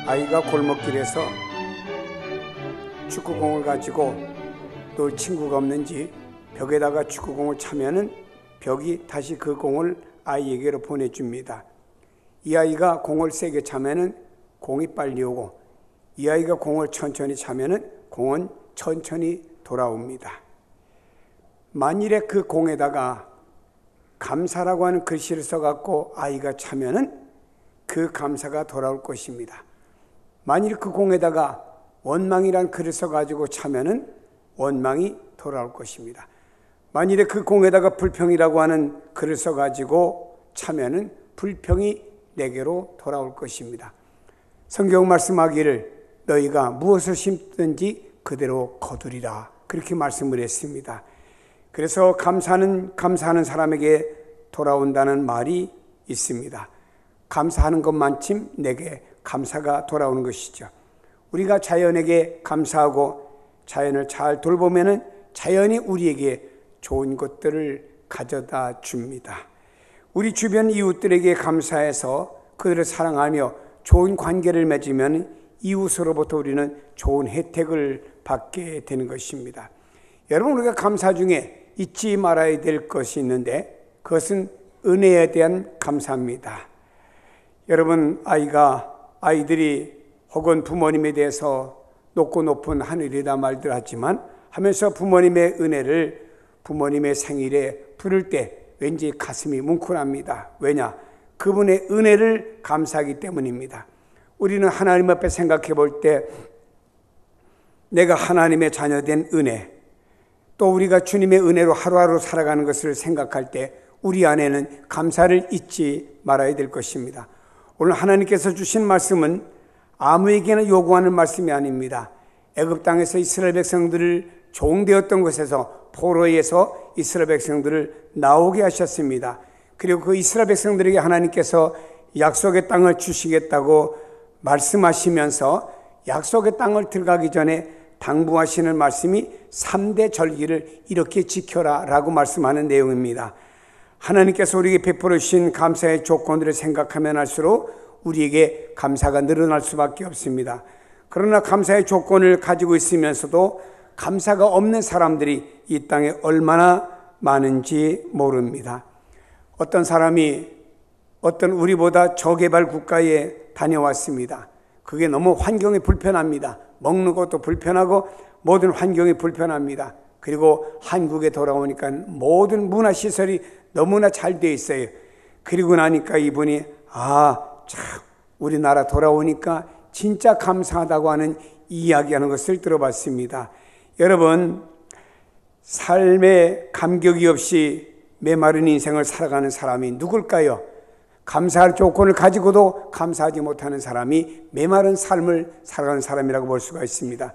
아이가 골목길에서 축구공을 가지고 놀 친구가 없는지 벽에다가 축구공을 차면은 벽이 다시 그 공을 아이에게로 보내줍니다. 이 아이가 공을 세게 차면은 공이 빨리 오고, 이 아이가 공을 천천히 차면은 공은 천천히 돌아옵니다. 만일에 그 공에다가 감사라고 하는 글씨를 써갖고 아이가 차면은 그 감사가 돌아올 것입니다. 만일 그 공에다가 원망이란 글을 써가지고 차면은 원망이 돌아올 것입니다. 만일에 그 공에다가 불평이라고 하는 글을 써가지고 차면은 불평이 내게로 돌아올 것입니다. 성경 말씀하기를 너희가 무엇을 심든지 그대로 거두리라, 그렇게 말씀을 했습니다. 그래서 감사하는 사람에게 돌아온다는 말이 있습니다. 감사하는 것만큼 내게 감사가 돌아오는 것이죠. 우리가 자연에게 감사하고 자연을 잘 돌보면은 자연이 우리에게 좋은 것들을 가져다 줍니다. 우리 주변 이웃들에게 감사해서 그들을 사랑하며 좋은 관계를 맺으면 이웃으로부터 우리는 좋은 혜택을 받게 되는 것입니다. 여러분, 우리가 감사 중에 잊지 말아야 될 것이 있는데 그것은 은혜에 대한 감사입니다. 여러분, 아이들이 혹은 부모님에 대해서 높고 높은 하늘이다 말들 하지만 하면서 부모님의 은혜를 부모님의 생일에 부를 때 왠지 가슴이 뭉클합니다. 왜냐? 그분의 은혜를 감사하기 때문입니다. 우리는 하나님 앞에 생각해 볼 때 내가 하나님의 자녀된 은혜, 또 우리가 주님의 은혜로 하루하루 살아가는 것을 생각할 때 우리 안에는 감사를 잊지 말아야 될 것입니다. 오늘 하나님께서 주신 말씀은 아무에게나 요구하는 말씀이 아닙니다. 애굽 땅에서 이스라엘 백성들을 종되었던 곳에서 포로에서 이스라엘 백성들을 나오게 하셨습니다. 그리고 그 이스라엘 백성들에게 하나님께서 약속의 땅을 주시겠다고 말씀하시면서 약속의 땅을 들어가기 전에 당부하시는 말씀이 3대 절기를 이렇게 지켜라 라고 말씀하는 내용입니다. 하나님께서 우리에게 베풀어 주신 감사의 조건들을 생각하면 할수록 우리에게 감사가 늘어날 수밖에 없습니다. 그러나 감사의 조건을 가지고 있으면서도 감사가 없는 사람들이 이 땅에 얼마나 많은지 모릅니다. 어떤 사람이 어떤 우리보다 저개발 국가에 다녀왔습니다. 그게 너무 환경이 불편합니다. 먹는 것도 불편하고 모든 환경이 불편합니다. 그리고 한국에 돌아오니까 모든 문화시설이 너무나 잘 돼 있어요. 그리고 나니까 이분이 참 우리나라 돌아오니까 진짜 감사하다고 하는 이야기하는 것을 들어봤습니다. 여러분, 삶에 감격이 없이 메마른 인생을 살아가는 사람이 누굴까요? 감사할 조건을 가지고도 감사하지 못하는 사람이 메마른 삶을 살아가는 사람이라고 볼 수가 있습니다.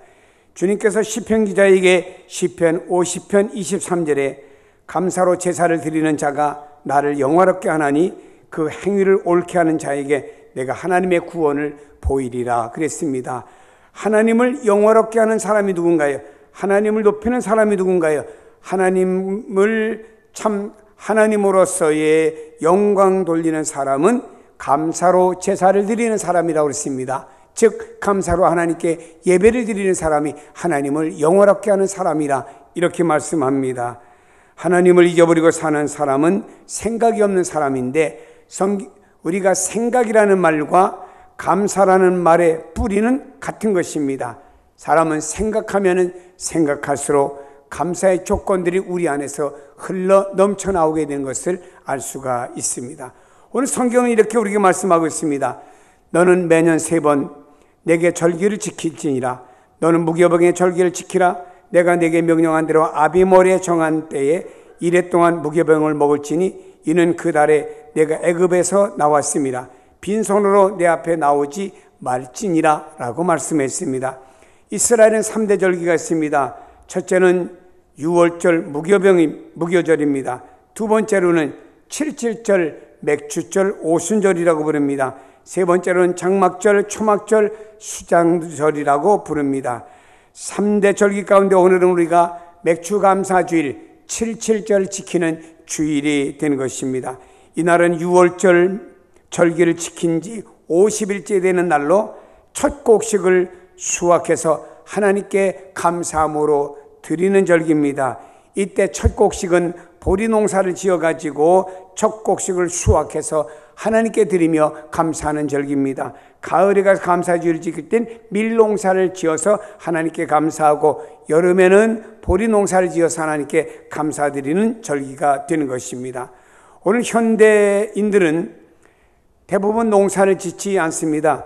주님께서 시편 기자에게 시편 50편 23절에 감사로 제사를 드리는 자가 나를 영화롭게 하나니 그 행위를 옳게 하는 자에게 내가 하나님의 구원을 보이리라 그랬습니다. 하나님을 영화롭게 하는 사람이 누군가요? 하나님을 높이는 사람이 누군가요? 하나님을 참 하나님으로서의 영광 돌리는 사람은 감사로 제사를 드리는 사람이라고 했습니다. 즉 감사로 하나님께 예배를 드리는 사람이 하나님을 영화롭게 하는 사람이라 이렇게 말씀합니다. 하나님을 잊어버리고 사는 사람은 생각이 없는 사람인데 우리가 생각이라는 말과 감사라는 말의 뿌리는 같은 것입니다. 사람은 생각하면 생각할수록 감사의 조건들이 우리 안에서 흘러 넘쳐나오게 되는 것을 알 수가 있습니다. 오늘 성경은 이렇게 우리에게 말씀하고 있습니다. 너는 매년 3번 내게 절기를 지킬지니라. 너는 무교병의 절기를 지키라. 내가 내게 명령한 대로 아비몰에 정한 때에 이래 동안 무교병을 먹을지니 이는 그 달에 내가 애굽에서 나왔습니다. 빈손으로 내 앞에 나오지 말지니라 라고 말씀했습니다. 이스라엘은 3대 절기가 있습니다. 첫째는 6월절 무교절입니다. 두 번째로는 77절 맥추절 오순절이라고 부릅니다. 세 번째로는 장막절, 초막절, 수장절이라고 부릅니다. 3대 절기 가운데 오늘은 우리가 맥추감사주일 77절 지키는 주일이 된 것입니다. 이날은 6월절 절기를 지킨 지 50일째 되는 날로 첫 곡식을 수확해서 하나님께 감사함으로 드리는 절기입니다. 이때 첫 곡식은 보리 농사를 지어가지고 첫 곡식을 수확해서 하나님께 드리며 감사하는 절기입니다. 가을에 가서 감사주일을 지킬 땐 밀농사를 지어서 하나님께 감사하고, 여름에는 보리 농사를 지어서 하나님께 감사드리는 절기가 되는 것입니다. 오늘 현대인들은 대부분 농사를 짓지 않습니다.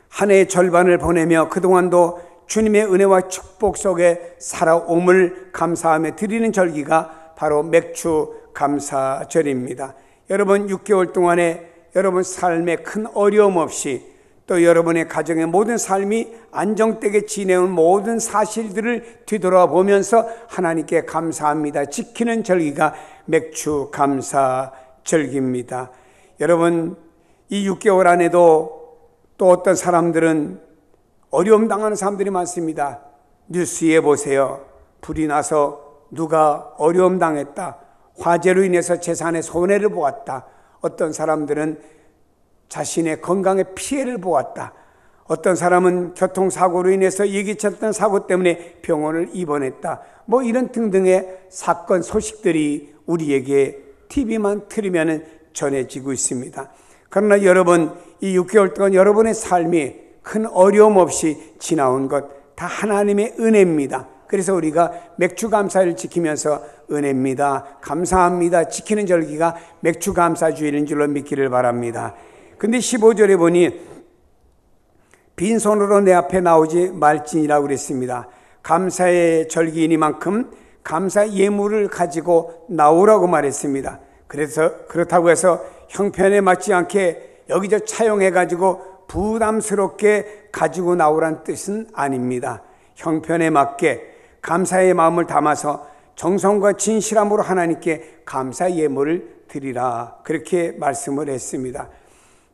한 해의 절반을 보내며 그동안도 주님의 은혜와 축복 속에 살아옴을 감사하며 드리는 절기가 바로 맥주 감사절입니다. 여러분 6개월 동안에 여러분 삶에 큰 어려움 없이, 또 여러분의 가정의 모든 삶이 안정되게 지내온 모든 사실들을 뒤돌아보면서 하나님께 감사합니다 지키는 절기가 맥주 감사절기입니다. 여러분 이 6개월 안에도 또 어떤 사람들은 어려움 당하는 사람들이 많습니다. 뉴스에 보세요. 불이 나서 누가 어려움 당했다, 화재로 인해서 재산에 손해를 보았다, 어떤 사람들은 자신의 건강에 피해를 보았다, 어떤 사람은 교통사고로 인해서 예기치 않던 사고 때문에 병원을 입원했다, 뭐 이런 등등의 사건 소식들이 우리에게 TV만 틀으면 전해지고 있습니다. 그러나 여러분 이 6개월 동안 여러분의 삶이 큰 어려움 없이 지나온 것 다 하나님의 은혜입니다. 그래서 우리가 맥주 감사를 지키면서 은혜입니다, 감사합니다 지키는 절기가 맥주 감사주일인 줄로 믿기를 바랍니다. 근데 15절에 보니 빈손으로 내 앞에 나오지 말지니라고 그랬습니다. 감사의 절기이니만큼 감사 예물을 가지고 나오라고 말했습니다. 그래서 그렇다고 해서 형편에 맞지 않게 여기저 차용해가지고 부담스럽게 가지고 나오란 뜻은 아닙니다. 형편에 맞게 감사의 마음을 담아서 정성과 진실함으로 하나님께 감사 예물을 드리라, 그렇게 말씀을 했습니다.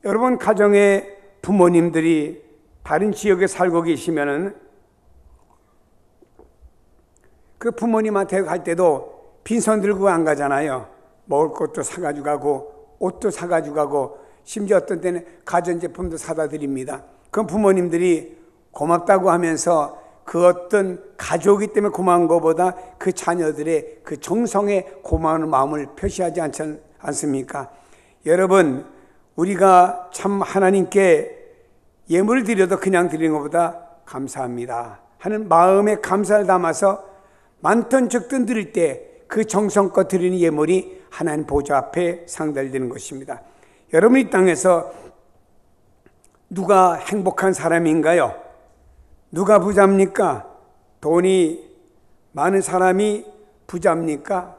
여러분 가정의 부모님들이 다른 지역에 살고 계시면은 그 부모님한테 갈 때도 빈손 들고 안 가잖아요. 먹을 것도 사가지고 가고 옷도 사가지고 가고 심지어 어떤 때는 가전제품도 사다 드립니다. 그럼 부모님들이 고맙다고 하면서 그 어떤 가족이기 때문에 고마운 것보다 그 자녀들의 그 정성에 고마운 마음을 표시하지 않습니까? 여러분 우리가 참 하나님께 예물을 드려도 그냥 드리는 것보다 감사합니다 하는 마음의 감사를 담아서 많든 적든 드릴 때 그 정성껏 드리는 예물이 하나님 보좌 앞에 상달되는 것입니다. 여러분 이 땅에서 누가 행복한 사람인가요? 누가 부자입니까? 돈이 많은 사람이 부자입니까?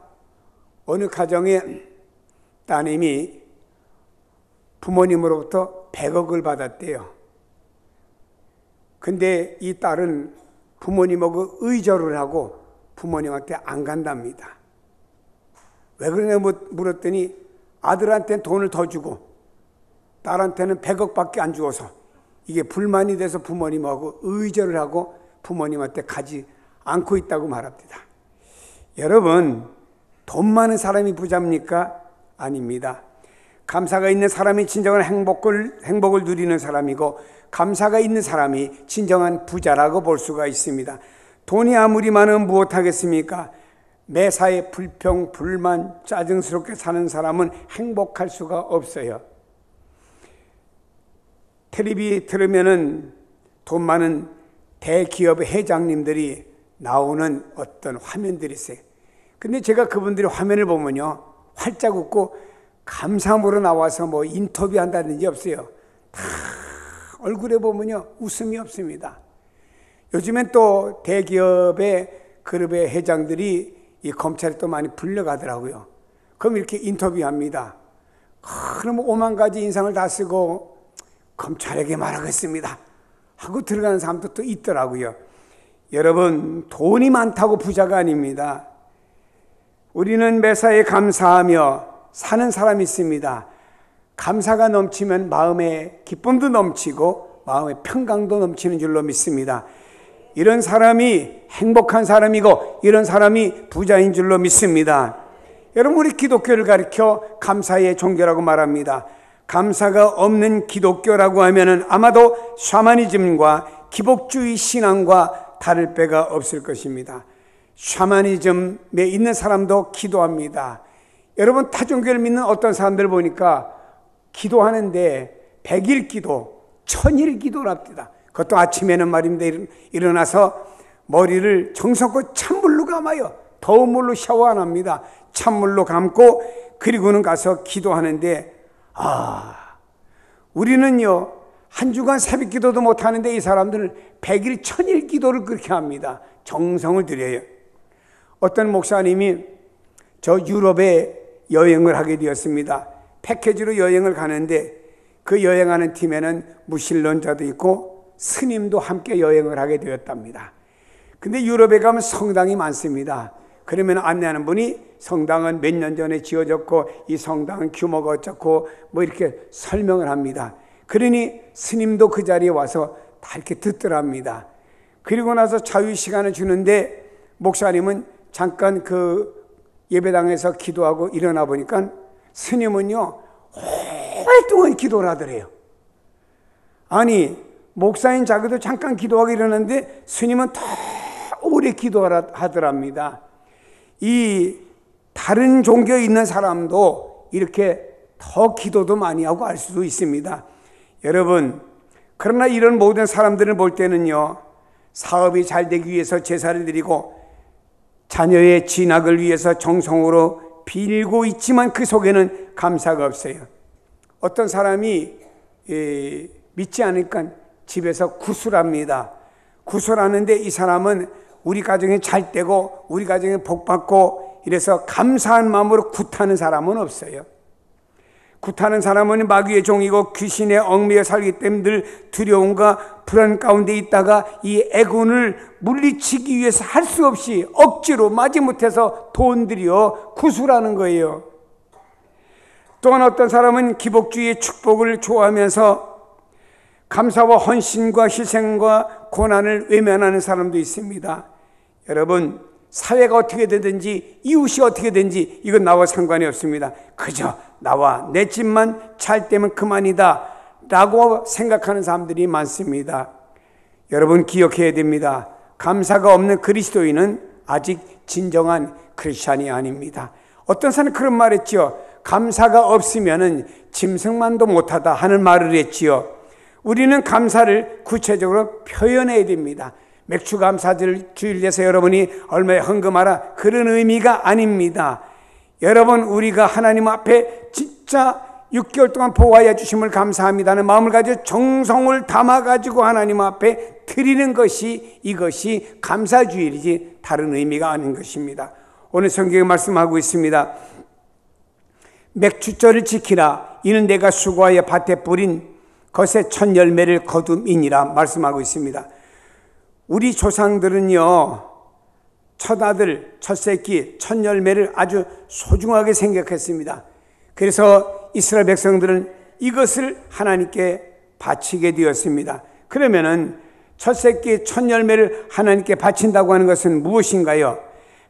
어느 가정에 따님이 부모님으로부터 100억을 받았대요. 근데 이 딸은 부모님하고 의절을 하고 부모님한테 안 간답니다. 왜 그러냐 물었더니 아들한테는 돈을 더 주고 딸한테는 100억밖에 안 주어서 이게 불만이 돼서 부모님하고 의절을 하고 부모님한테 가지 않고 있다고 말합니다. 여러분 돈 많은 사람이 부자입니까? 아닙니다. 감사가 있는 사람이 진정한 행복을 누리는 사람이고 감사가 있는 사람이 진정한 부자라고 볼 수가 있습니다. 돈이 아무리 많으면 무엇하겠습니까? 매사에 불평, 불만, 짜증스럽게 사는 사람은 행복할 수가 없어요. 텔레비 들으면은 돈 많은 대기업의 회장님들이 나오는 어떤 화면들이 있어요. 근데 제가 그분들의 화면을 보면요, 활짝 웃고 감사함으로 나와서 뭐 인터뷰한다든지 없어요. 다 얼굴에 보면요 웃음이 없습니다. 요즘엔 또 대기업의 그룹의 회장들이 이 검찰에 또 많이 불려가더라고요. 그럼 이렇게 인터뷰합니다. 그러면 5만 가지 인상을 다 쓰고 검찰에게 말하겠습니다 하고 들어가는 사람도 또 있더라고요. 여러분 돈이 많다고 부자가 아닙니다. 우리는 매사에 감사하며 사는 사람이 있습니다. 감사가 넘치면 마음에 기쁨도 넘치고 마음의 평강도 넘치는 줄로 믿습니다. 이런 사람이 행복한 사람이고 이런 사람이 부자인 줄로 믿습니다. 여러분 우리 기독교를 가리켜 감사의 종교라고 말합니다. 감사가 없는 기독교라고 하면은 아마도 샤머니즘과 기복주의 신앙과 다를 바가 없을 것입니다. 샤머니즘에 있는 사람도 기도합니다. 여러분, 타종교를 믿는 어떤 사람들 보니까 기도하는데 100일 기도, 1000일 기도를 합니다. 그것도 아침에는 말입니다. 일어나서 머리를 정성껏 찬물로 감아요. 더운 물로 샤워 안 합니다. 찬물로 감고 그리고는 가서 기도하는데, 우리는요 한 주간 새벽 기도도 못하는데 이 사람들은 100일 1000일 기도를 그렇게 합니다. 정성을 들여요. 어떤 목사님이 저 유럽에 여행을 하게 되었습니다. 패키지로 여행을 가는데 그 여행하는 팀에는 무신론자도 있고 스님도 함께 여행을 하게 되었답니다. 근데 유럽에 가면 성당이 많습니다. 그러면 안내하는 분이 성당은 몇 년 전에 지어졌고 이 성당은 규모가 어쩌고 뭐 이렇게 설명을 합니다. 그러니 스님도 그 자리에 와서 다 이렇게 듣더랍니다. 그리고 나서 자유시간을 주는데 목사님은 잠깐 그 예배당에서 기도하고 일어나 보니까 스님은요 오랫동안 기도를 하더래요. 아니, 목사인 자기도 잠깐 기도하고 일어났는데 스님은 더 오래 기도하더랍니다. 이 다른 종교에 있는 사람도 이렇게 더 기도도 많이 하고 할 수도 있습니다. 여러분, 그러나 이런 모든 사람들을 볼 때는요 사업이 잘 되기 위해서 제사를 드리고 자녀의 진학을 위해서 정성으로 빌고 있지만 그 속에는 감사가 없어요. 어떤 사람이 믿지 않으니까 집에서 구슬합니다. 구슬하는데 이 사람은 우리 가정이 잘 되고 우리 가정이 복받고 이래서 감사한 마음으로 굿하는 사람은 없어요. 굿하는 사람은 마귀의 종이고 귀신의 얽매여 살기 때문에 늘 두려움과 불안 가운데 있다가 이 애군을 물리치기 위해서 할 수 없이 억지로 마지못해서 돈 들여 구술하는 거예요. 또한 어떤 사람은 기복주의의 축복을 좋아하면서 감사와 헌신과 희생과 고난을 외면하는 사람도 있습니다. 여러분, 사회가 어떻게 되든지 이웃이 어떻게 되든지 이건 나와 상관이 없습니다. 그저 나와 내 집만 잘 되면 그만이다 라고 생각하는 사람들이 많습니다. 여러분, 기억해야 됩니다. 감사가 없는 그리스도인은 아직 진정한 크리스찬이 아닙니다. 어떤 사람은 그런 말 했지요. 감사가 없으면 짐승만도 못하다 하는 말을 했지요. 우리는 감사를 구체적으로 표현해야 됩니다. 맥주 감사절 주일에서 여러분이 얼마에 헌금하라 그런 의미가 아닙니다. 여러분, 우리가 하나님 앞에 진짜 6개월 동안 보호하여 주심을 감사합니다는 마음을 가지고 정성을 담아가지고 하나님 앞에 드리는 것이 이것이 감사주일이지 다른 의미가 아닌 것입니다. 오늘 성경에 말씀하고 있습니다. 맥주절을 지키라. 이는 내가 수고하여 밭에 뿌린 것의 첫 열매를 거둠이니라 말씀하고 있습니다. 우리 조상들은요 첫 아들, 첫 새끼, 첫 열매를 아주 소중하게 생각했습니다. 그래서 이스라엘 백성들은 이것을 하나님께 바치게 되었습니다. 그러면은 첫 새끼, 첫 열매를 하나님께 바친다고 하는 것은 무엇인가요?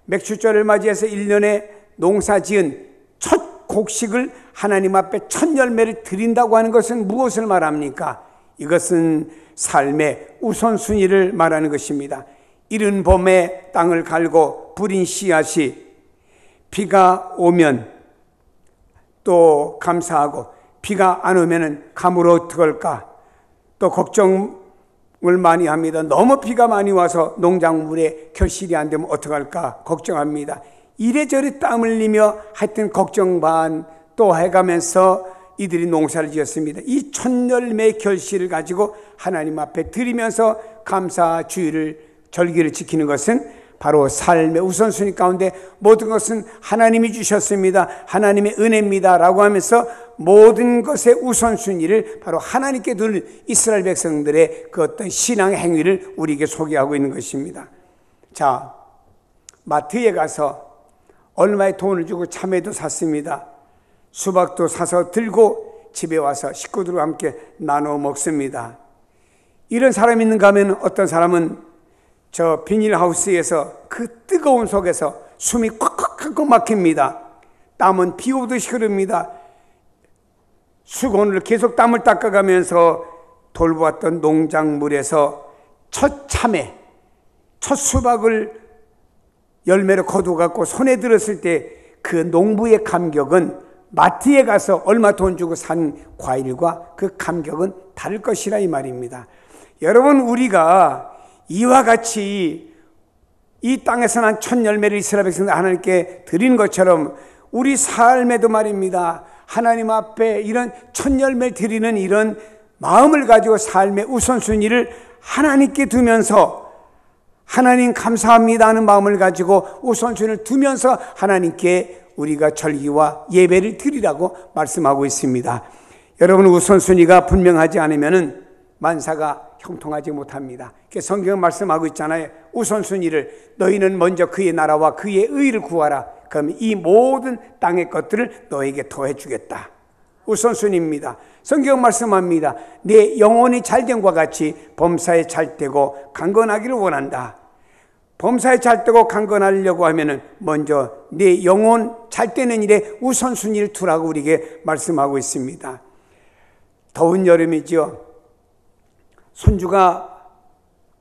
맥주절을 맞이해서 1년에 농사 지은 첫 곡식을 하나님 앞에 첫 열매를 드린다고 하는 것은 무엇을 말합니까? 이것은 삶의 우선순위를 말하는 것입니다. 이른 봄에 땅을 갈고 뿌린 씨앗이 비가 오면 또 감사하고 비가 안 오면 가물어 어떡할까 또 걱정을 많이 합니다. 너무 비가 많이 와서 농작물에 결실이 안 되면 어떡할까 걱정합니다. 이래저래 땀 흘리며 하여튼 걱정 반 또 해가면서 이들이 농사를 지었습니다. 이 첫 열매의 결실을 가지고 하나님 앞에 드리면서 감사 주일을 절기를 지키는 것은 바로 삶의 우선순위 가운데 모든 것은 하나님이 주셨습니다. 하나님의 은혜입니다 라고 하면서 모든 것의 우선순위를 바로 하나님께 둘 이스라엘 백성들의 그 어떤 신앙의 행위를 우리에게 소개하고 있는 것입니다. 자, 마트에 가서 얼마의 돈을 주고 참외도 샀습니다. 수박도 사서 들고 집에 와서 식구들과 함께 나눠 먹습니다. 이런 사람이 있는가 하면 어떤 사람은 저 비닐하우스에서 그 뜨거운 속에서 숨이 꽉꽉 막힙니다. 땀은 비 오듯이 흐릅니다. 수건을 계속 땀을 닦아가면서 돌보았던 농작물에서 첫 참외, 첫 수박을 열매로 거두어갖고 손에 들었을 때 그 농부의 감격은 마트에 가서 얼마 돈 주고 산 과일과 그 감격은 다를 것이라 이 말입니다. 여러분, 우리가 이와 같이 이 땅에서 난 첫 열매를 이스라엘 백성들 하나님께 드린 것처럼 우리 삶에도 말입니다. 하나님 앞에 이런 첫 열매를 드리는 이런 마음을 가지고 삶의 우선순위를 하나님께 두면서 하나님 감사합니다 하는 마음을 가지고 우선순위를 두면서 하나님께 우리가 절기와 예배를 드리라고 말씀하고 있습니다. 여러분, 우선순위가 분명하지 않으면 만사가 형통하지 못합니다. 성경은 말씀하고 있잖아요. 우선순위를 너희는 먼저 그의 나라와 그의 의를 구하라. 그럼 이 모든 땅의 것들을 너에게 더해 주겠다. 우선순위입니다. 성경 말씀합니다. 내 영혼이 잘됨과 같이 범사에 잘되고 강건하기를 원한다. 범사에 잘되고 강건하려고 하면은 먼저 내 영혼 잘되는 일에 우선순위를 두라고 우리에게 말씀하고 있습니다. 더운 여름이죠. 손주가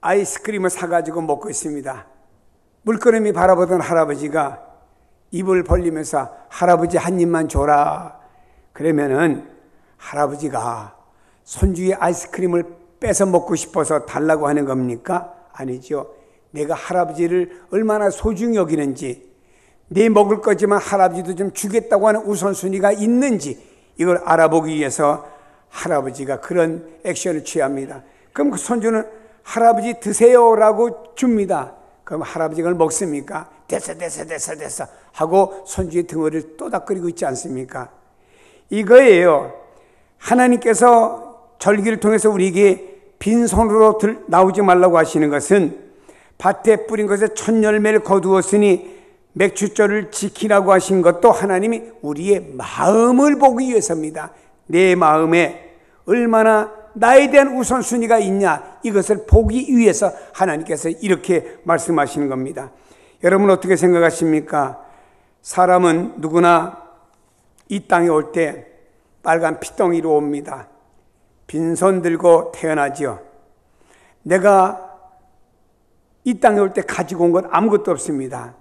아이스크림을 사가지고 먹고 있습니다. 물끄러미 바라보던 할아버지가 입을 벌리면서 할아버지 한 입만 줘라. 그러면은 할아버지가 손주의 아이스크림을 뺏어 먹고 싶어서 달라고 하는 겁니까? 아니죠. 내가 할아버지를 얼마나 소중히 여기는지, 내 먹을 거지만 할아버지도 좀 주겠다고 하는 우선순위가 있는지 이걸 알아보기 위해서 할아버지가 그런 액션을 취합니다. 그럼 그 손주는 할아버지 드세요라고 줍니다. 그럼 할아버지가 그걸 먹습니까? 됐어 하고 손주의 등어리를 또닥거리고 있지 않습니까? 이거예요. 하나님께서 절기를 통해서 우리에게 빈손으로 나오지 말라고 하시는 것은 밭에 뿌린 것에 첫 열매를 거두었으니 맥주절을 지키라고 하신 것도 하나님이 우리의 마음을 보기 위해서입니다. 내 마음에 얼마나 나에 대한 우선순위가 있냐, 이것을 보기 위해서 하나님께서 이렇게 말씀하시는 겁니다. 여러분, 어떻게 생각하십니까? 사람은 누구나 이 땅에 올 때 빨간 피덩이로 옵니다. 빈손 들고 태어나지요. 내가 이 땅에 올 때 가지고 온 것 아무것도 없습니다.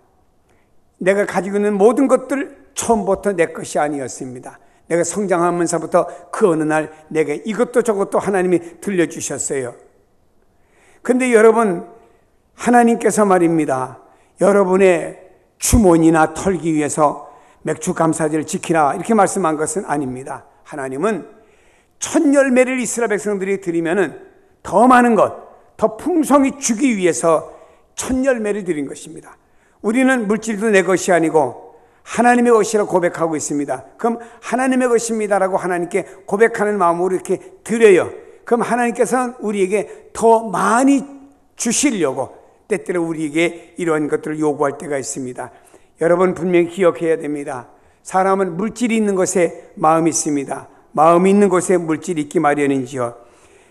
내가 가지고 있는 모든 것들 처음부터 내 것이 아니었습니다. 내가 성장하면서부터 그 어느 날 내게 이것도 저것도 하나님이 들려주셨어요. 그런데 여러분, 하나님께서 말입니다. 여러분의 주머니나 털기 위해서 맥주 감사절을 지키라 이렇게 말씀한 것은 아닙니다. 하나님은 첫 열매를 이스라엘 백성들이 드리면은 더 많은 것, 더 풍성히 주기 위해서 첫 열매를 드린 것입니다. 우리는 물질도 내 것이 아니고 하나님의 것이라고 고백하고 있습니다. 그럼 하나님의 것입니다라고 하나님께 고백하는 마음으로 이렇게 드려요. 그럼 하나님께서는 우리에게 더 많이 주시려고 때때로 우리에게 이런 것들을 요구할 때가 있습니다. 여러분, 분명히 기억해야 됩니다. 사람은 물질이 있는 곳에 마음이 있습니다. 마음이 있는 곳에 물질이 있기 마련이지요.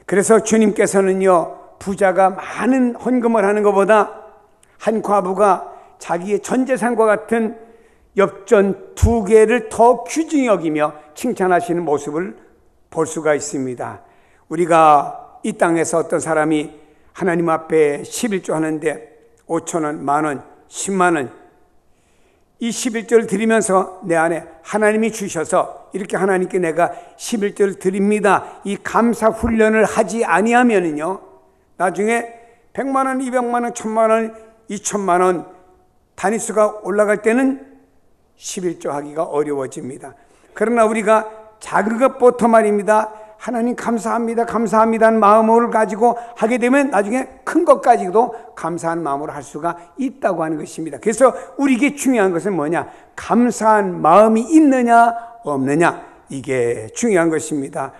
그래서 주님께서는요, 부자가 많은 헌금을 하는 것보다 한 과부가 자기의 전 재산과 같은 엽전 2개를 더 귀중히 여기며 칭찬하시는 모습을 볼 수가 있습니다. 우리가 이 땅에서 어떤 사람이 하나님 앞에 11조 하는데 5,000원, 10,000원, 100,000원 이 11조를 드리면서 내 안에 하나님이 주셔서 이렇게 하나님께 내가 11조를 드립니다, 이 감사 훈련을 하지 아니하면은요, 나중에 100만원, 200만원, 1000만원, 2000만원 단위수가 올라갈 때는 11조 하기가 어려워집니다. 그러나 우리가 작은 것부터 말입니다, 하나님 감사합니다, 감사합니다는 마음을 가지고 하게 되면 나중에 큰 것까지도 감사한 마음으로 할 수가 있다고 하는 것입니다. 그래서 우리에게 중요한 것은 뭐냐? 감사한 마음이 있느냐 없느냐, 이게 중요한 것입니다.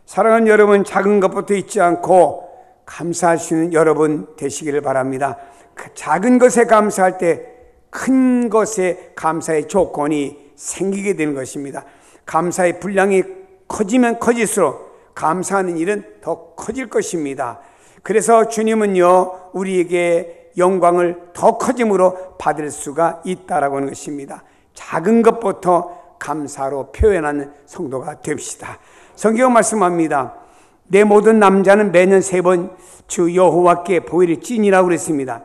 사랑하는 여러분, 작은 것부터 잊지 않고 감사할 수 있는 여러분 되시기를 바랍니다. 그 작은 것에 감사할 때 큰 것에 감사의 조건이 생기게 되는 것입니다. 감사의 분량이 커지면 커질수록 감사하는 일은 더 커질 것입니다. 그래서 주님은요, 우리에게 영광을 더 커짐으로 받을 수가 있다라고 하는 것입니다. 작은 것부터 감사로 표현하는 성도가 됩시다. 성경 말씀합니다. 내 모든 남자는 매년 3번 주 여호와께 보일을 지니라고 그랬습니다.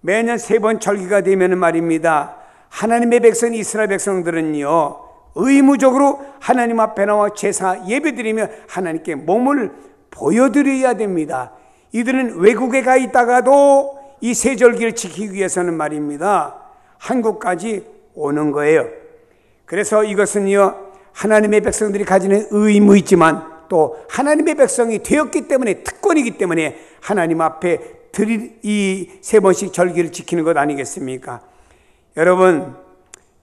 매년 3번 절기가 되면 말입니다, 하나님의 백성 이스라엘 백성들은요 의무적으로 하나님 앞에 나와 제사 예배드리며 하나님께 몸을 보여드려야 됩니다. 이들은 외국에 가 있다가도 이 세 절기를 지키기 위해서는 말입니다, 한국까지 오는 거예요. 그래서 이것은요 하나님의 백성들이 가지는 의무이지만 또 하나님의 백성이 되었기 때문에, 특권이기 때문에 하나님 앞에 드릴 이 3번씩 절기를 지키는 것 아니겠습니까? 여러분,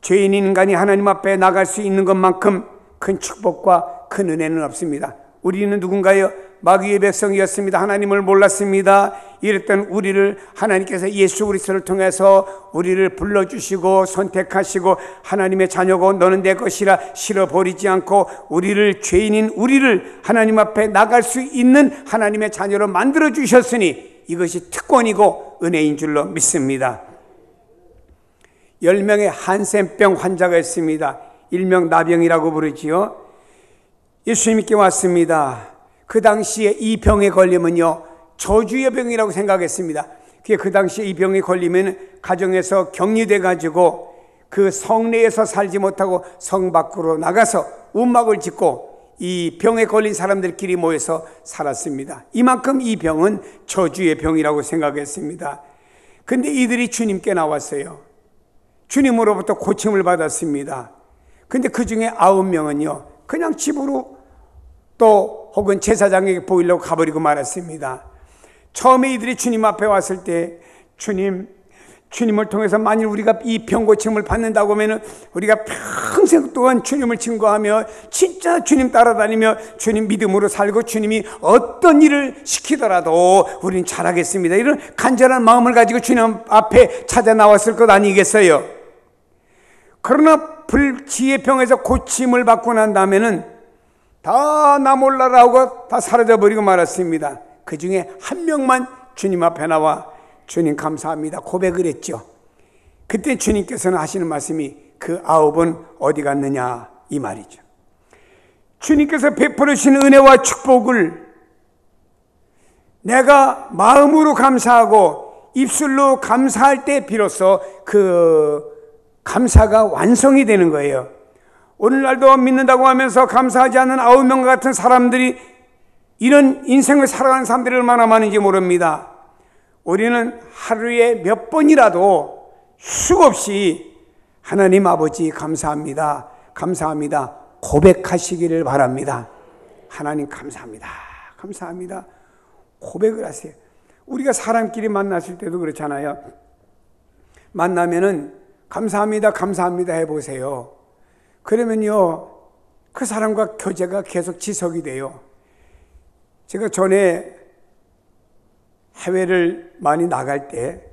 죄인 인간이 하나님 앞에 나갈 수 있는 것만큼 큰 축복과 큰 은혜는 없습니다. 우리는 누군가요? 마귀의 백성이었습니다. 하나님을 몰랐습니다. 이랬던 우리를 하나님께서 예수 그리스도를 통해서 우리를 불러주시고 선택하시고 하나님의 자녀고 너는 내 것이라 실어버리지 않고 우리를, 죄인인 우리를 하나님 앞에 나갈 수 있는 하나님의 자녀로 만들어주셨으니 이것이 특권이고 은혜인 줄로 믿습니다. 10명의 한센병 환자가 있습니다. 일명 나병이라고 부르지요. 예수님께 왔습니다. 그 당시에 이 병에 걸리면요 저주의 병이라고 생각했습니다. 그 당시에 이 병에 걸리면 가정에서 격리돼 가지고 그 성내에서 살지 못하고 성 밖으로 나가서 움막을 짓고 이 병에 걸린 사람들끼리 모여서 살았습니다. 이만큼 이 병은 저주의 병이라고 생각했습니다. 근데 이들이 주님께 나왔어요. 주님으로부터 고침을 받았습니다. 근데 그 중에 9명은요 그냥 집으로 또 혹은 제사장에게 보이려고 가버리고 말았습니다. 처음에 이들이 주님 앞에 왔을 때 주님을 통해서 만일 우리가 이 병고침을 받는다고 하면 우리가 평생 동안 주님을 증거하며 진짜 주님 따라다니며 주님 믿음으로 살고 주님이 어떤 일을 시키더라도 우리는 잘하겠습니다, 이런 간절한 마음을 가지고 주님 앞에 찾아 나왔을 것 아니겠어요? 그러나 불치의 병에서 고침을 받고 난 다음에는 다 나 몰라라 하고 다 사라져버리고 말았습니다. 그 중에 한 명만 주님 앞에 나와 주님 감사합니다 고백을 했죠. 그때 주님께서는 하시는 말씀이 그 9은 어디 갔느냐 이 말이죠. 주님께서 베풀어 주신 은혜와 축복을 내가 마음으로 감사하고 입술로 감사할 때 비로소 그 감사가 완성이 되는 거예요. 오늘날도 믿는다고 하면서 감사하지 않는 9명과 같은 사람들이, 이런 인생을 살아가는 사람들이 얼마나 많은지 모릅니다. 우리는 하루에 몇 번이라도 수없이 하나님 아버지 감사합니다, 감사합니다 고백하시기를 바랍니다. 하나님 감사합니다, 감사합니다 고백을 하세요. 우리가 사람끼리 만났을 때도 그렇잖아요. 만나면은 감사합니다, 감사합니다 해보세요. 그러면요 그 사람과 교제가 계속 지속이 돼요. 제가 전에 해외를 많이 나갈 때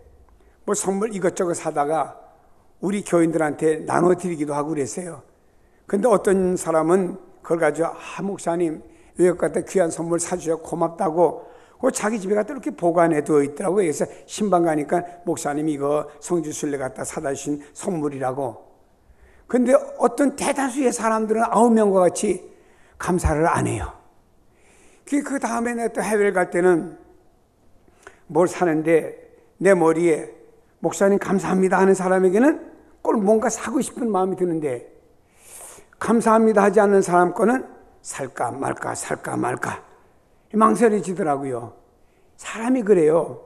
뭐 선물 이것저것 사다가 우리 교인들한테 나눠드리기도 하고 그랬어요. 근데 어떤 사람은 그걸 가지고 목사님 외국 갔다 귀한 선물 사주셔서 고맙다고 그 자기 집에 갖다 이렇게 보관해 두어 있더라고요. 그래서 신방 가니까 목사님이 이거 성주순례 갖다 사다 주신 선물이라고. 근데 어떤 대다수의 사람들은 9명과 같이 감사를 안 해요. 그 다음에 내가 또 해외를 갈 때는 뭘 사는데 내 머리에 목사님 감사합니다 하는 사람에게는 꼭 뭔가 사고 싶은 마음이 드는데 감사합니다 하지 않는 사람 거는 살까 말까 살까 말까 망설여지더라고요. 사람이 그래요.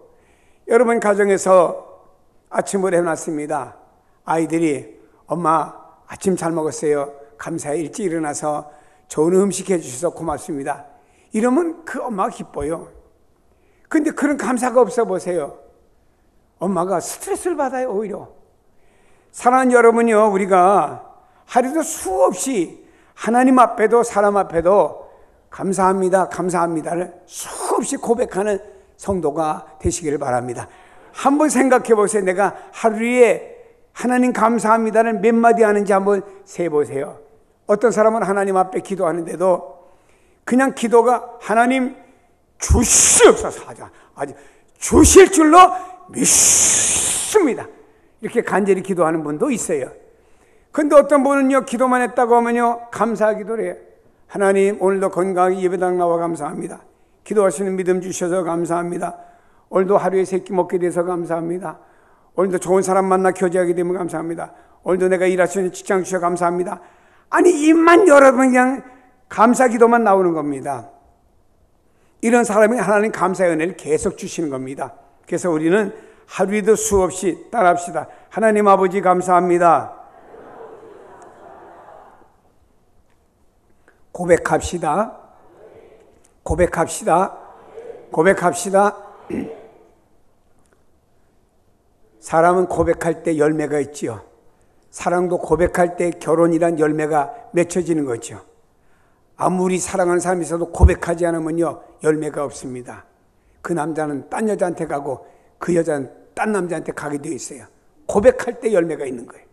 여러분 가정에서 아침을 해놨습니다. 아이들이 엄마 아침 잘 먹었어요, 감사해, 일찍 일어나서 좋은 음식 해주셔서 고맙습니다, 이러면 그 엄마가 기뻐요. 근데 그런 감사가 없어 보세요. 엄마가 스트레스를 받아요. 오히려 사랑하는 여러분요, 우리가 하루도 수없이 하나님 앞에도 사람 앞에도 감사합니다, 감사합니다를 수없이 고백하는 성도가 되시기를 바랍니다. 한번 생각해 보세요. 내가 하루에 하나님 감사합니다를 몇 마디 하는지 한번 세보세요. 어떤 사람은 하나님 앞에 기도하는데도 그냥 기도가 하나님 주시옵소서 하자, 아주 주실 줄로 믿습니다, 이렇게 간절히 기도하는 분도 있어요. 근데 어떤 분은요, 기도만 했다고 하면요, 감사하기도 해요. 하나님, 오늘도 건강하게 예배당 나와 감사합니다. 기도할 수 있는 믿음 주셔서 감사합니다. 오늘도 하루에 3끼 먹게 돼서 감사합니다. 오늘도 좋은 사람 만나 교제하게 되면 감사합니다. 오늘도 내가 일할 수 있는 직장 주셔서 감사합니다. 아니, 입만 열어보면 그냥 감사 기도만 나오는 겁니다. 이런 사람이 하나님 감사의 은혜를 계속 주시는 겁니다. 그래서 우리는 하루에도 수없이 따라합시다. 하나님 아버지 감사합니다. 고백합시다. 고백합시다. 고백합시다. 사람은 고백할 때 열매가 있지요. 사랑도 고백할 때 결혼이란 열매가 맺혀지는 거죠. 아무리 사랑하는 사람이 있어도 고백하지 않으면요, 열매가 없습니다. 그 남자는 딴 여자한테 가고 그 여자는 딴 남자한테 가게 되어 있어요. 고백할 때 열매가 있는 거예요.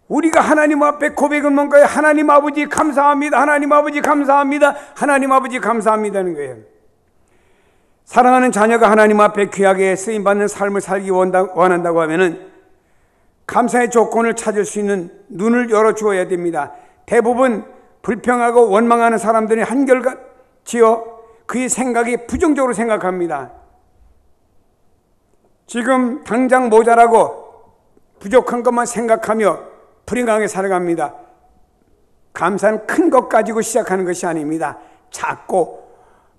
우리가 하나님 앞에 고백은 뭔가요? 하나님 아버지 감사합니다. 하나님 아버지 감사합니다. 하나님 아버지 감사합니다는 거예요. 사랑하는 자녀가 하나님 앞에 귀하게 쓰임받는 삶을 살기 원한다고 하면은 감사의 조건을 찾을 수 있는 눈을 열어주어야 됩니다. 대부분 불평하고 원망하는 사람들이 한결같이요, 그의 생각이 부정적으로 생각합니다. 지금 당장 모자라고 부족한 것만 생각하며 불행하게 살아갑니다. 감사는 큰 것 가지고 시작하는 것이 아닙니다. 작고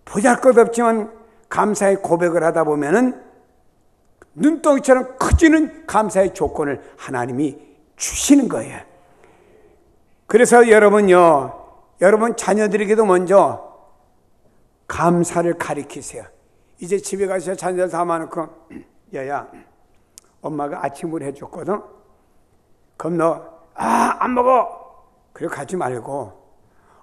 보잘것없지만 감사의 고백을 하다 보면은 눈덩이처럼 커지는 감사의 조건을 하나님이 주시는 거예요. 그래서 여러분요, 여러분 자녀들에게도 먼저 감사를 가르치세요. 이제 집에 가서 자녀들 다 많고, 야야, 엄마가 아침을 해줬거든. 그럼 너 안 먹어. 그래 가지 말고,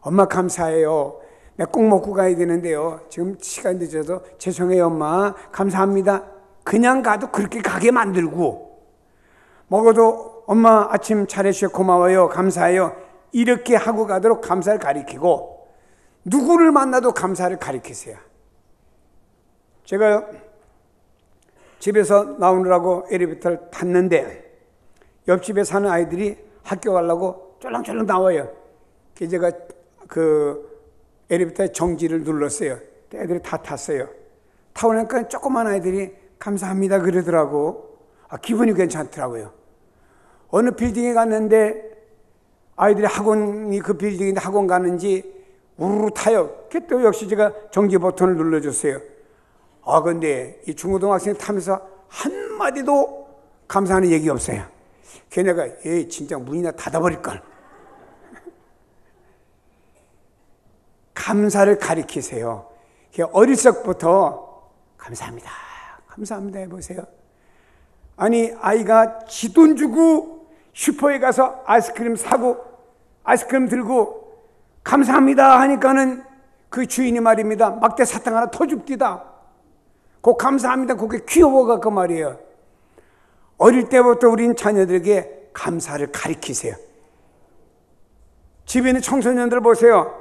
엄마 감사해요. 내가 꼭 먹고 가야 되는데요. 지금 시간 늦어서 죄송해요 엄마. 감사합니다. 그냥 가도 그렇게 가게 만들고, 먹어도 엄마 아침 잘해주셔서 고마워요. 감사해요. 이렇게 하고 가도록 감사를 가리키고, 누구를 만나도 감사를 가리키세요. 제가 집에서 나오느라고 엘리베이터를 탔는데 옆집에 사는 아이들이 학교 가려고 쫄랑쫄랑 나와요. 그래서 제가 그 엘리베이터의 정지를 눌렀어요. 애들이 다 탔어요. 타고 나니까 조그만 아이들이 감사합니다 그러더라고. 기분이 괜찮더라고요. 어느 빌딩에 갔는데 아이들이 학원이 그 빌딩인데 학원 가는지 우르르 타요. 또 역시 제가 정지 버튼을 눌러줬어요. 근데 이 중고등학생이 타면서 한마디도 감사하는 얘기 없어요. 걔네가 진짜 문이나 닫아버릴걸. 감사를 가리키세요. 어릴 적부터 감사합니다. 감사합니다 해보세요. 아니, 아이가 지 돈 주고 슈퍼에 가서 아이스크림 사고 아이스크림 들고 감사합니다 하니까는 그 주인이 말입니다. 막대 사탕 하나 터줍디다. 그 감사합니다. 그게 귀여워갖고 말이에요. 어릴 때부터 우린 자녀들에게 감사를 가르치세요. 집에 있는 청소년들 보세요.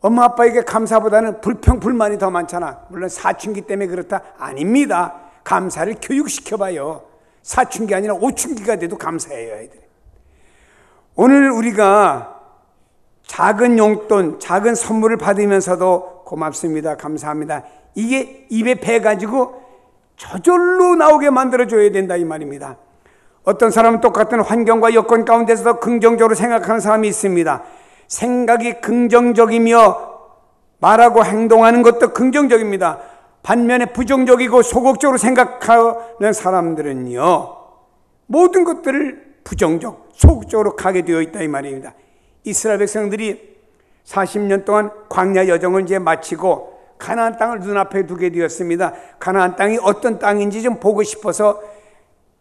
엄마 아빠에게 감사보다는 불평 불만이 더 많잖아. 물론 사춘기 때문에 그렇다? 아닙니다. 감사를 교육시켜봐요. 사춘기 아니라 오춘기가 돼도 감사해요, 아이들. 오늘 우리가 작은 용돈, 작은 선물을 받으면서도 고맙습니다, 감사합니다, 이게 입에 배가지고 저절로 나오게 만들어줘야 된다 이 말입니다. 어떤 사람은 똑같은 환경과 여건 가운데서도 긍정적으로 생각하는 사람이 있습니다. 생각이 긍정적이며 말하고 행동하는 것도 긍정적입니다. 반면에 부정적이고 소극적으로 생각하는 사람들은요, 모든 것들을 부정적, 소극적으로 가게 되어 있다 이 말입니다. 이스라엘 백성들이 40년 동안 광야 여정을 이제 마치고 가나안 땅을 눈앞에 두게 되었습니다. 가나안 땅이 어떤 땅인지 좀 보고 싶어서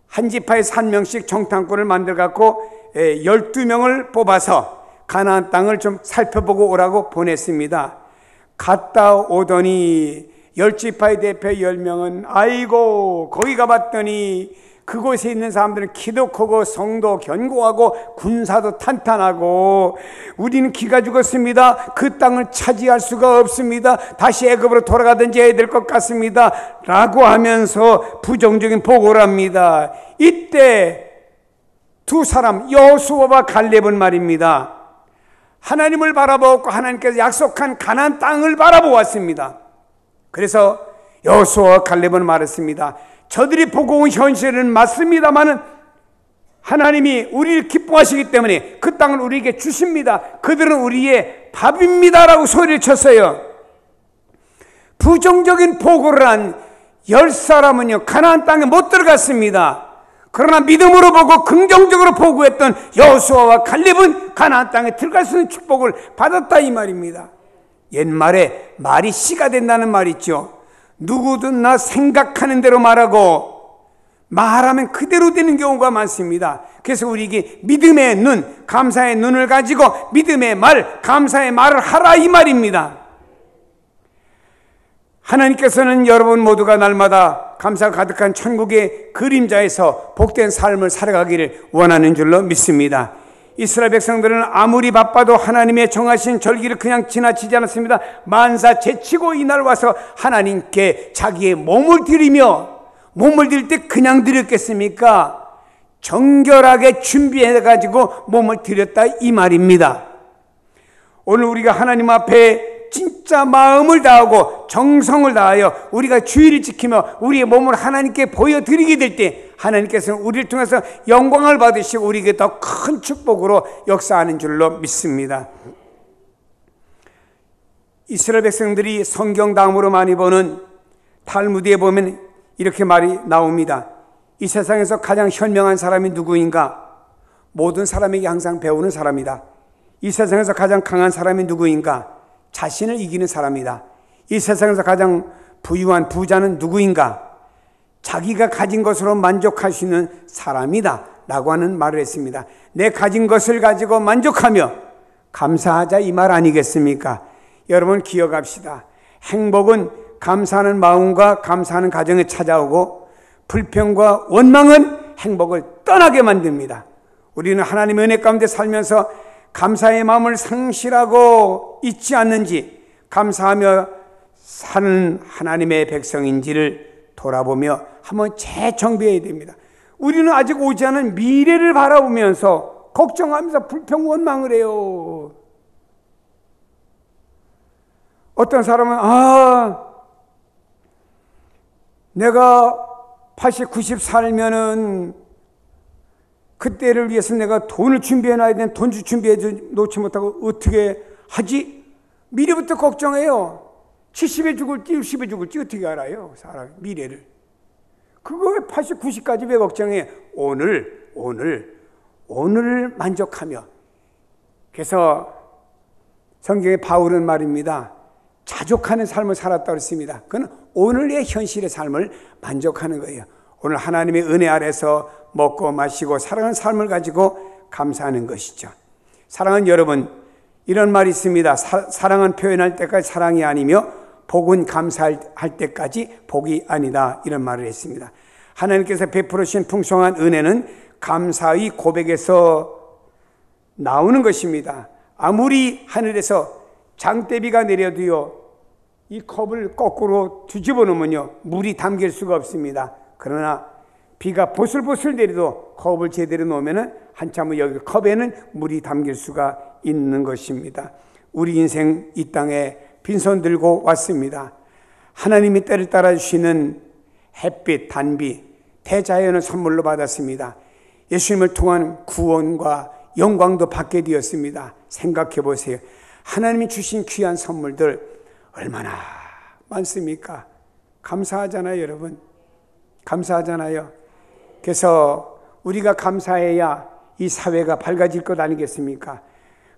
한 지파에서 한 명씩 정탐꾼을 만들어 갖고 12명을 뽑아서 가나안 땅을 좀 살펴보고 오라고 보냈습니다. 갔다 오더니 10지파의 대표 10명은 아이고 거기 가봤더니 그곳에 있는 사람들은 키도 크고 성도 견고하고 군사도 탄탄하고 우리는 기가 죽었습니다. 그 땅을 차지할 수가 없습니다. 다시 애굽으로 돌아가든지 해야 될 것 같습니다 라고 하면서 부정적인 보고를 합니다. 이때 두 사람 여호수아와 갈렙은 말입니다, 하나님을 바라보고 하나님께서 약속한 가나안 땅을 바라보았습니다. 그래서 여호수아와 갈렙은 말했습니다. 저들이 보고 온 현실은 맞습니다마는 하나님이 우리를 기뻐하시기 때문에 그 땅을 우리에게 주십니다. 그들은 우리의 밥입니다라고 소리를 쳤어요. 부정적인 보고를 한 10사람은요 가나안 땅에 못 들어갔습니다. 그러나 믿음으로 보고 긍정적으로 보고했던 여호수아와 갈렙은 가나안 땅에 들어갈 수 있는 축복을 받았다 이 말입니다. 옛말에 말이 씨가 된다는 말 있죠. 누구든 나 생각하는 대로 말하고 말하면 그대로 되는 경우가 많습니다. 그래서 우리에게 믿음의 눈, 감사의 눈을 가지고 믿음의 말, 감사의 말을 하라 이 말입니다. 하나님께서는 여러분 모두가 날마다 감사가 가득한 천국의 그림자에서 복된 삶을 살아가기를 원하는 줄로 믿습니다. 이스라엘 백성들은 아무리 바빠도 하나님의 정하신 절기를 그냥 지나치지 않았습니다. 만사 제치고 이날 와서 하나님께 자기의 몸을 드리며, 몸을 드릴 때 그냥 드렸겠습니까? 정결하게 준비해가지고 몸을 드렸다 이 말입니다. 오늘 우리가 하나님 앞에 진짜 마음을 다하고 정성을 다하여 우리가 주의를 지키며 우리의 몸을 하나님께 보여드리게 될 때 하나님께서는 우리를 통해서 영광을 받으시고 우리에게 더 큰 축복으로 역사하는 줄로 믿습니다. 이스라엘 백성들이 성경 다음으로 많이 보는 탈무드에 보면 이렇게 말이 나옵니다. 이 세상에서 가장 현명한 사람이 누구인가? 모든 사람에게 항상 배우는 사람이다. 이 세상에서 가장 강한 사람이 누구인가? 자신을 이기는 사람이다. 이 세상에서 가장 부유한 부자는 누구인가? 자기가 가진 것으로 만족할 수 있는 사람이다 라고 하는 말을 했습니다. 내 가진 것을 가지고 만족하며 감사하자 이 말 아니겠습니까? 여러분 기억합시다. 행복은 감사하는 마음과 감사하는 가정에 찾아오고 불평과 원망은 행복을 떠나게 만듭니다. 우리는 하나님의 은혜 가운데 살면서 감사의 마음을 상실하고 있지 않는지, 감사하며 사는 하나님의 백성인지를 돌아보며 한번 재정비해야 됩니다. 우리는 아직 오지 않은 미래를 바라보면서 걱정하면서 불평 원망을 해요. 어떤 사람은 내가 80, 90 살면은 그때를 위해서 내가 돈을 준비해놔야 되는 돈을 준비해 놓지 못하고 어떻게 하지? 미래부터 걱정해요. 70에 죽을지 60에 죽을지 어떻게 알아요? 사람 미래를. 그거 왜 80, 90까지 왜 걱정해? 오늘을 만족하며. 그래서 성경에 바울은 말입니다. 자족하는 삶을 살았다고 했습니다. 그건 오늘의 현실의 삶을 만족하는 거예요. 오늘 하나님의 은혜 아래서 먹고 마시고 살아가는 삶을 가지고 감사하는 것이죠. 사랑하는 여러분, 이런 말이 있습니다. 사랑은 표현할 때까지 사랑이 아니며 복은 감사할 때까지 복이 아니다. 이런 말을 했습니다. 하나님께서 베풀어 주신 풍성한 은혜는 감사의 고백에서 나오는 것입니다. 아무리 하늘에서 장대비가 내려도요, 이 컵을 거꾸로 뒤집어 놓으면요, 물이 담길 수가 없습니다. 그러나 비가 보슬보슬 내려도 컵을 제대로 놓으면 한참 후 여기 컵에는 물이 담길 수가 있는 것입니다. 우리 인생 이 땅에 빈손 들고 왔습니다. 하나님이 때를 따라 주시는 햇빛, 단비, 대자연을 선물로 받았습니다. 예수님을 통한 구원과 영광도 받게 되었습니다. 생각해 보세요. 하나님이 주신 귀한 선물들 얼마나 많습니까? 감사하잖아요, 여러분. 감사하잖아요. 그래서 우리가 감사해야 이 사회가 밝아질 것 아니겠습니까?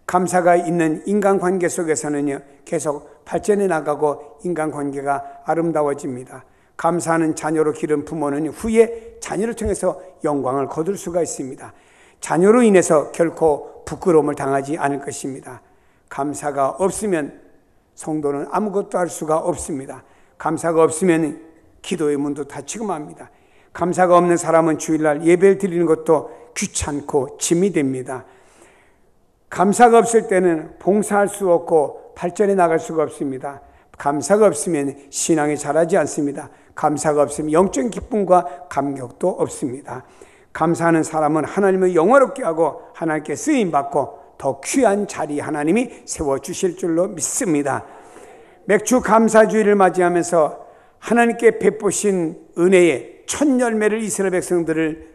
감사가 있는 인간관계 속에서는요, 계속 발전해 나가고 인간관계가 아름다워집니다. 감사하는 자녀로 기른 부모는 후에 자녀를 통해서 영광을 거둘 수가 있습니다. 자녀로 인해서 결코 부끄러움을 당하지 않을 것입니다. 감사가 없으면 성도는 아무것도 할 수가 없습니다. 감사가 없으면 기도의 문도 닫히고 맙니다. 감사가 없는 사람은 주일날 예배를 드리는 것도 귀찮고 짐이 됩니다. 감사가 없을 때는 봉사할 수 없고 발전해 나갈 수가 없습니다. 감사가 없으면 신앙이 자라지 않습니다. 감사가 없으면 영적인 기쁨과 감격도 없습니다. 감사하는 사람은 하나님을 영화롭게 하고 하나님께 쓰임받고 더 귀한 자리 하나님이 세워주실 줄로 믿습니다. 맥주 감사주의를 맞이하면서 하나님께 베푸신 은혜의 첫 열매를 이스라엘 백성들을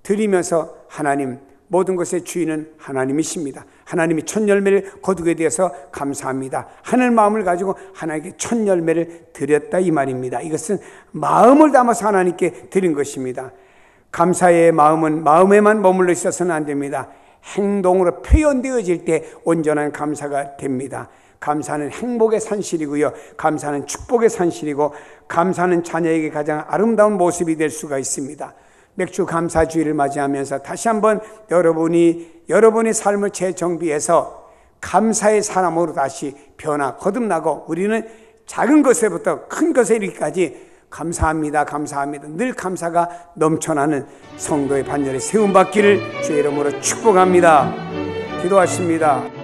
드리면서 하나님, 모든 것의 주인은 하나님이십니다. 하나님이 첫 열매를 거두게 되어서 감사합니다. 하늘 마음을 가지고 하나님께 첫 열매를 드렸다 이 말입니다. 이것은 마음을 담아서 하나님께 드린 것입니다. 감사의 마음은 마음에만 머물러 있어서는 안 됩니다. 행동으로 표현되어질 때 온전한 감사가 됩니다. 감사는 행복의 산실이고요. 감사는 축복의 산실이고 감사는 자녀에게 가장 아름다운 모습이 될 수가 있습니다. 맥주 감사주의를 맞이하면서 다시 한번 여러분의 삶을 재정비해서 감사의 사람으로 다시 거듭나고 우리는 작은 것에부터 큰 것에 이르기까지 감사합니다. 감사합니다. 늘 감사가 넘쳐나는 성도의 반열에 세움받기를 주의 이름으로 축복합니다. 기도하십니다.